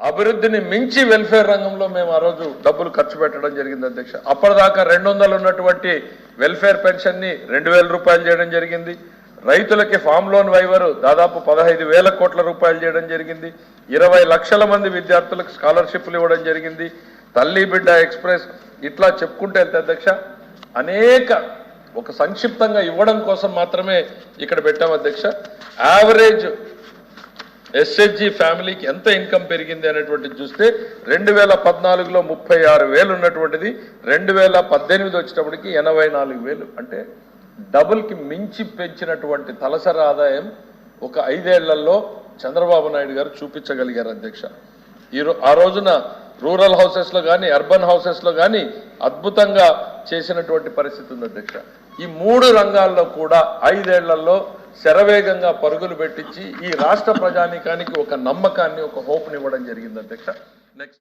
అభివృద్ధిని మించి వెల్ఫేర్ రంగంలో మేము ఆ రోజు డబ్బులు ఖర్చు పెట్టడం జరిగింది అధ్యక్ష. అప్పటిదాకా 200 ఉన్నటువంటి వెల్ఫేర్ పెన్షన్ ని 2000 రూపాయలు చేయడం జరిగింది. రైతులకి ఫామ్ లోన్ వైవర్ దాదాపు 15,000 కోట్ల రూపాయలు చేయడం జరిగింది. 20 లక్షల మంది విద్యార్థులకు స్కాలర్షిప్లు ఇవ్వడం జరిగింది. తల్లి బిడ్డ ఎక్స్ప్రెస్ ఇట్లా చెప్పుకుంటే వెళ్తే అధ్యక్ష అనేక ఒక సంక్షిప్తంగా ఇవ్వడం కోసం మాత్రమే ఇక్కడ పెట్టాం అధ్యక్ష. యావరేజ్ ఎస్హెచ్జి ఫ్యామిలీకి ఎంత ఇన్కమ్ పెరిగింది అనేటువంటిది చూస్తే 2014లో 36,000 ఉన్నటువంటిది 2018 వచ్చేటప్పటికి 84,000. అంటే డబుల్కి మించి పెంచినటువంటి తలసరి ఆదాయం ఒక 5 ఏళ్లలో చంద్రబాబు నాయుడు గారు చూపించగలిగారు అధ్యక్ష. ఆ రోజున రూరల్ హౌసెస్లో కానీ అర్బన్ హౌసెస్లో కానీ అద్భుతంగా చేసినటువంటి పరిస్థితి ఉంది అధ్యక్ష. ఈ 3 రంగాల్లో కూడా 5 ఏళ్లలో శరవేగంగా పరుగులు పెట్టించి ఈ రాష్ట్ర ప్రజానీకానికి ఒక నమ్మకాన్ని ఒక హోప్ని ఇవ్వడం జరిగింది అధ్యక్ష. నెక్స్ట్